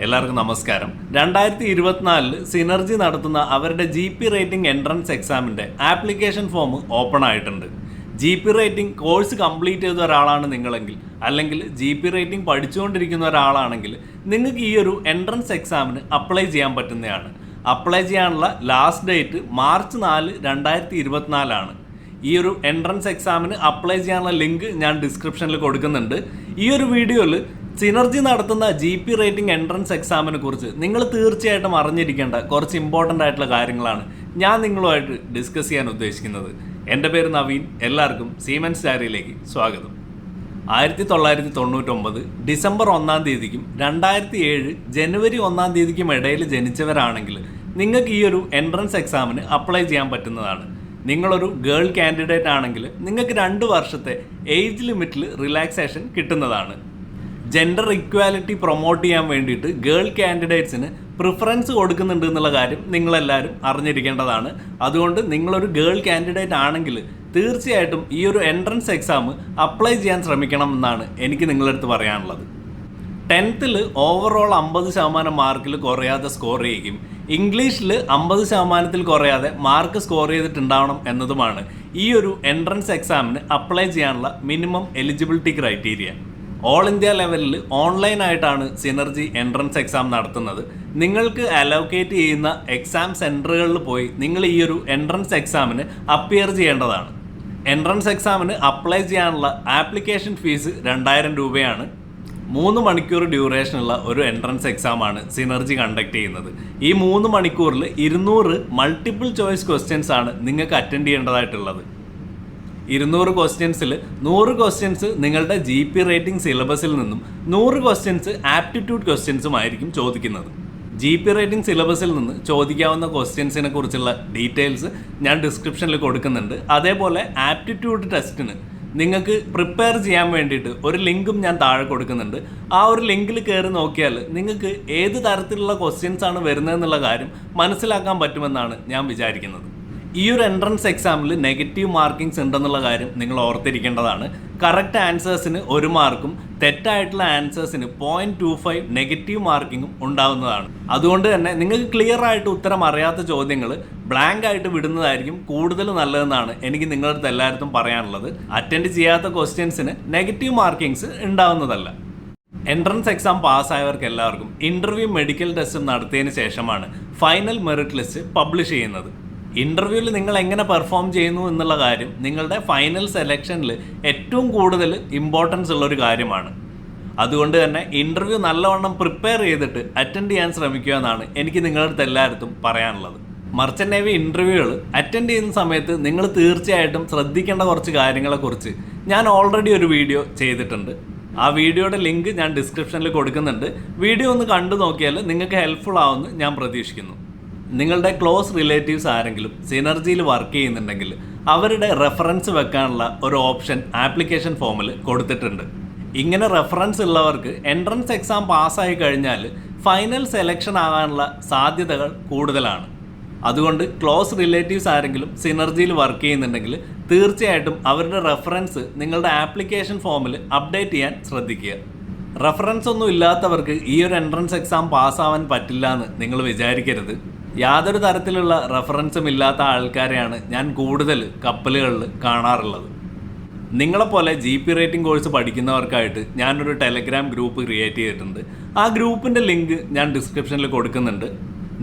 എല്ലാവർക്കും നമസ്കാരം. 2024 സിനർജി നടത്തുന്ന അവരുടെ GP റേറ്റിംഗ് എൻട്രൻസ് എക്സാമിൻ്റെ ആപ്ലിക്കേഷൻ ഫോം ഓപ്പൺ ആയിട്ടുണ്ട്. GP റേറ്റിംഗ് കോഴ്സ് കംപ്ലീറ്റ് ചെയ്ത ഒരാളാണ് നിങ്ങളെങ്കിൽ, അല്ലെങ്കിൽ GP റേറ്റിംഗ് പഠിച്ചുകൊണ്ടിരിക്കുന്ന ഒരാളാണെങ്കിൽ നിങ്ങൾക്ക് ഈ ഒരു എൻട്രൻസ് എക്സാമിന് അപ്ലൈ ചെയ്യാൻ പറ്റുന്നതാണ്. അപ്ലൈ ചെയ്യാനുള്ള ലാസ്റ്റ് ഡേറ്റ് മാർച്ച് 4, 2024 ആണ്. ഈ ഒരു എൻട്രൻസ് എക്സാമിന് അപ്ലൈ ചെയ്യാനുള്ള ലിങ്ക് ഞാൻ ഡിസ്ക്രിപ്ഷനിൽ കൊടുക്കുന്നുണ്ട്. ഈ ഒരു വീഡിയോയിൽ സിനർജി നടത്തുന്ന GP റേറ്റിംഗ് എൻട്രൻസ് എക്സാമിനെ കുറിച്ച് നിങ്ങൾ തീർച്ചയായിട്ടും അറിഞ്ഞിരിക്കേണ്ട കുറച്ച് ഇമ്പോർട്ടൻ്റ് ആയിട്ടുള്ള കാര്യങ്ങളാണ് ഞാൻ നിങ്ങളുമായിട്ട് ഡിസ്കസ് ചെയ്യാൻ ഉദ്ദേശിക്കുന്നത്. എൻ്റെ പേര് നവീൻ. എല്ലാവർക്കും സീമെൻസ് ഡയറിയിലേക്ക് സ്വാഗതം. 1999 ഡിസംബർ 1 തീയതിക്കും 2007 ജനുവരി 1 തീയതിക്കും ഇടയിൽ ജനിച്ചവരാണെങ്കിൽ നിങ്ങൾക്ക് ഈ ഒരു എൻട്രൻസ് എക്സാമിന് അപ്ലൈ ചെയ്യാൻ പറ്റുന്നതാണ്. നിങ്ങളൊരു ഗേൾ കാൻഡിഡേറ്റ് ആണെങ്കിൽ നിങ്ങൾക്ക് 2 വർഷത്തെ ഏജ് ലിമിറ്റിൽ റിലാക്സേഷൻ കിട്ടുന്നതാണ്. ജെൻഡർ ഇക്വാലിറ്റി പ്രൊമോട്ട് ചെയ്യാൻ വേണ്ടിയിട്ട് ഗേൾ കാൻഡിഡേറ്റ്സിന് പ്രിഫറൻസ് കൊടുക്കുന്നുണ്ട് എന്നുള്ള കാര്യം നിങ്ങളെല്ലാവരും അറിഞ്ഞിരിക്കേണ്ടതാണ്. അതുകൊണ്ട് നിങ്ങളൊരു ഗേൾ കാൻഡിഡേറ്റ് ആണെങ്കിൽ തീർച്ചയായിട്ടും ഈ ഒരു എൻട്രൻസ് എക്സാം അപ്ലൈ ചെയ്യാൻ ശ്രമിക്കണം എന്നാണ് എനിക്ക് നിങ്ങളുടെ അടുത്ത് പറയാനുള്ളത്. 10th ഓവറോൾ 50% മാർക്കിൽ കുറയാതെ സ്കോർ ചെയ്യുകയും ഇംഗ്ലീഷിൽ 50% കുറയാതെ മാർക്ക് സ്കോർ ചെയ്തിട്ടുണ്ടാവണം എന്നതുമാണ് ഈ ഒരു എൻട്രൻസ് എക്സാമിന് അപ്ലൈ ചെയ്യാനുള്ള minimum eligibility criteria. All India ലെവലിൽ ഓൺലൈനായിട്ടാണ് സിനർജി എൻട്രൻസ് എക്സാം നടത്തുന്നത്. നിങ്ങൾക്ക് അലോക്കേറ്റ് ചെയ്യുന്ന എക്സാം സെൻറ്ററുകളിൽ പോയി നിങ്ങൾ ഈ ഒരു എൻട്രൻസ് എക്സാമിന് അപ്പിയർ ചെയ്യേണ്ടതാണ്. എൻട്രൻസ് എക്സാമിന് അപ്ലൈ ചെയ്യാനുള്ള ആപ്ലിക്കേഷൻ ഫീസ് 2000 രൂപയാണ്. 3 മണിക്കൂർ ഡ്യൂറേഷനുള്ള ഒരു എൻട്രൻസ് എക്സാമാണ് സിനർജി കണ്ടക്ട് ചെയ്യുന്നത്. ഈ 3 മണിക്കൂറിൽ 200 മൾട്ടിപ്പിൾ ചോയ്സ് ക്വസ്റ്റ്യൻസ് ആണ് നിങ്ങൾക്ക് അറ്റൻഡ് ചെയ്യേണ്ടതായിട്ടുള്ളത്. 200 ക്വസ്റ്റ്യൻസിൽ 100 ക്വസ്റ്റ്യൻസ് നിങ്ങളുടെ GP റേറ്റിംഗ് സിലബസിൽ നിന്നും 100 ക്വസ്റ്റ്യൻസ് ആപ്റ്റിറ്റ്യൂഡ് ക്വസ്റ്റ്യൻസും ആയിരിക്കും ചോദിക്കുന്നത്. GP റേറ്റിംഗ് സിലബസിൽ നിന്ന് ചോദിക്കാവുന്ന ക്വസ്റ്റ്യൻസിനെ കുറിച്ചുള്ള ഡീറ്റെയിൽസ് ഞാൻ ഡിസ്ക്രിപ്ഷനിൽ കൊടുക്കുന്നുണ്ട്. അതേപോലെ ആപ്റ്റിറ്റ്യൂഡ് ടെസ്റ്റിന് നിങ്ങൾക്ക് പ്രിപ്പയർ ചെയ്യാൻ വേണ്ടിയിട്ട് ഒരു ലിങ്കും ഞാൻ താഴെ കൊടുക്കുന്നുണ്ട്. ആ ഒരു ലിങ്കിൽ കയറി നോക്കിയാൽ നിങ്ങൾക്ക് ഏത് തരത്തിലുള്ള ക്വസ്റ്റ്യൻസ് ആണ് വരുന്നതെന്നുള്ള കാര്യം മനസ്സിലാക്കാൻ പറ്റുമെന്നാണ് ഞാൻ വിചാരിക്കുന്നത്. ഈ ഒരു എൻട്രൻസ് എക്സാമിൽ നെഗറ്റീവ് മാർക്കിങ്സ് ഉണ്ടെന്നുള്ള കാര്യം നിങ്ങൾ ഓർത്തിരിക്കേണ്ടതാണ്. കറക്റ്റ് ആൻസേഴ്സിന് 1 മാർക്കും തെറ്റായിട്ടുള്ള ആൻസേഴ്സിന് 0.25 നെഗറ്റീവ് മാർക്കിങ്ങും ഉണ്ടാവുന്നതാണ്. അതുകൊണ്ട് തന്നെ നിങ്ങൾക്ക് ക്ലിയർ ആയിട്ട് ഉത്തരം അറിയാത്ത ചോദ്യങ്ങൾ ബ്ലാങ്ക് ആയിട്ട് വിടുന്നതായിരിക്കും കൂടുതൽ നല്ലതെന്നാണ് എനിക്ക് നിങ്ങളുടെ അടുത്ത് എല്ലായിടത്തും പറയാനുള്ളത്. അറ്റൻഡ് ചെയ്യാത്ത ക്വസ്റ്റ്യൻസിന് നെഗറ്റീവ് മാർക്കിങ്സ് ഉണ്ടാവുന്നതല്ല. എൻട്രൻസ് എക്സാം പാസ്സായവർക്ക് എല്ലാവർക്കും ഇൻ്റർവ്യൂ മെഡിക്കൽ ടെസ്റ്റും നടത്തിയതിന് ശേഷമാണ് ഫൈനൽ മെറിറ്റ് ലിസ്റ്റ് പബ്ലിഷ് ചെയ്യുന്നത്. ഇൻ്റർവ്യൂവിൽ നിങ്ങൾ എങ്ങനെ പെർഫോം ചെയ്യുന്നു എന്നുള്ള കാര്യം നിങ്ങളുടെ ഫൈനൽ സെലക്ഷനിൽ ഏറ്റവും കൂടുതൽ ഇമ്പോർട്ടൻസ് ഉള്ളൊരു കാര്യമാണ്. അതുകൊണ്ട് തന്നെ ഇൻ്റർവ്യൂ നല്ലവണ്ണം പ്രിപ്പയർ ചെയ്തിട്ട് അറ്റൻഡ് ചെയ്യാൻ ശ്രമിക്കുക എന്നാണ് എനിക്ക് നിങ്ങളുടെ അടുത്ത് എല്ലായിടത്തും പറയാനുള്ളത്. മർച്ചൻ്റ് നേവി ഇൻ്റർവ്യൂകൾ അറ്റൻഡ് ചെയ്യുന്ന സമയത്ത് നിങ്ങൾ തീർച്ചയായിട്ടും ശ്രദ്ധിക്കേണ്ട കുറച്ച് കാര്യങ്ങളെക്കുറിച്ച് ഞാൻ ഓൾറെഡി ഒരു വീഡിയോ ചെയ്തിട്ടുണ്ട്. ആ വീഡിയോയുടെ ലിങ്ക് ഞാൻ ഡിസ്ക്രിപ്ഷനിൽ കൊടുക്കുന്നുണ്ട്. വീഡിയോ ഒന്ന് കണ്ടു നോക്കിയാൽ നിങ്ങൾക്ക് ഹെൽപ്ഫുൾ ആവുമെന്ന് ഞാൻ പ്രതീക്ഷിക്കുന്നു. നിങ്ങളുടെ ക്ലോസ് റിലേറ്റീവ്സ് ആരെങ്കിലും സിനർജിയിൽ വർക്ക് ചെയ്യുന്നുണ്ടെങ്കിൽ അവരുടെ റെഫറൻസ് വെക്കാനുള്ള ഒരു ഓപ്ഷൻ ആപ്ലിക്കേഷൻ ഫോമിൽ കൊടുത്തിട്ടുണ്ട്. ഇങ്ങനെ റെഫറൻസ് ഉള്ളവർക്ക് എൻട്രൻസ് എക്സാം പാസ്സായി കഴിഞ്ഞാൽ ഫൈനൽ സെലക്ഷൻ ആകാനുള്ള സാധ്യതകൾ കൂടുതലാണ്. അതുകൊണ്ട് ക്ലോസ് റിലേറ്റീവ്സ് ആരെങ്കിലും സിനർജിയിൽ വർക്ക് ചെയ്യുന്നുണ്ടെങ്കിൽ തീർച്ചയായിട്ടും അവരുടെ റെഫറൻസ് നിങ്ങളുടെ ആപ്ലിക്കേഷൻ ഫോമിൽ അപ്ഡേറ്റ് ചെയ്യാൻ ശ്രദ്ധിക്കുക. റെഫറൻസ് ഒന്നും ഇല്ലാത്തവർക്ക് ഈ ഒരു എൻട്രൻസ് എക്സാം പാസ്സാവാൻ പറ്റില്ല എന്ന് നിങ്ങൾ വിചാരിക്കരുത്. യാതൊരു തരത്തിലുള്ള റെഫറൻസും ഇല്ലാത്ത ആൾക്കാരെയാണ് ഞാൻ കൂടുതൽ കപ്പലുകളിൽ കാണാറുള്ളത്. നിങ്ങളെപ്പോലെ GP റേറ്റിംഗ് കോഴ്സ് പഠിക്കുന്നവർക്കായിട്ട് ഞാനൊരു ടെലഗ്രാം ഗ്രൂപ്പ് ക്രിയേറ്റ് ചെയ്തിട്ടുണ്ട്. ആ ഗ്രൂപ്പിൻ്റെ ലിങ്ക് ഞാൻ ഡിസ്ക്രിപ്ഷനിൽ കൊടുക്കുന്നുണ്ട്.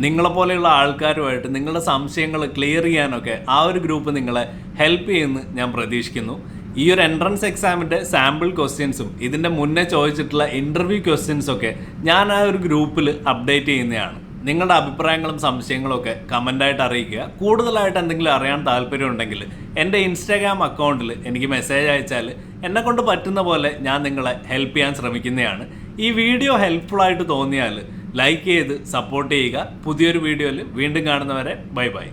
നിങ്ങളെപ്പോലെയുള്ള ആൾക്കാരുമായിട്ട് നിങ്ങളുടെ സംശയങ്ങൾ ക്ലിയർ ചെയ്യാനൊക്കെ ആ ഒരു ഗ്രൂപ്പ് നിങ്ങളെ ഹെൽപ്പ് ചെയ്യുമെന്ന് ഞാൻ പ്രതീക്ഷിക്കുന്നു. ഈ ഒരു എൻട്രൻസ് എക്സാമിൻ്റെ സാമ്പിൾ ക്വസ്റ്റ്യൻസും ഇതിൻ്റെ മുന്നേ ചോദിച്ചിട്ടുള്ള ഇൻ്റർവ്യൂ ക്വസ്റ്റ്യൻസൊക്കെ ഞാൻ ആ ഒരു ഗ്രൂപ്പിൽ അപ്ഡേറ്റ് ചെയ്യുന്നതാണ്. നിങ്ങളുടെ അഭിപ്രായങ്ങളും സംശയങ്ങളും ഒക്കെ കമൻ്റായിട്ട് അറിയിക്കുക. കൂടുതലായിട്ട് എന്തെങ്കിലും അറിയാൻ താല്പര്യമുണ്ടെങ്കിൽ എൻ്റെ ഇൻസ്റ്റാഗ്രാം അക്കൗണ്ടിൽ എനിക്ക് മെസ്സേജ് അയച്ചാൽ എന്നെക്കൊണ്ട് പറ്റുന്ന പോലെ ഞാൻ നിങ്ങളെ ഹെൽപ്പ് ചെയ്യാൻ ശ്രമിക്കുന്നതാണ്. ഈ വീഡിയോ ഹെൽപ്ഫുള്ളായിട്ട് തോന്നിയാൽ ലൈക്ക് ചെയ്ത് സപ്പോർട്ട് ചെയ്യുക. പുതിയൊരു വീഡിയോയിൽ വീണ്ടും കാണുന്നവരെ ബൈ ബൈ.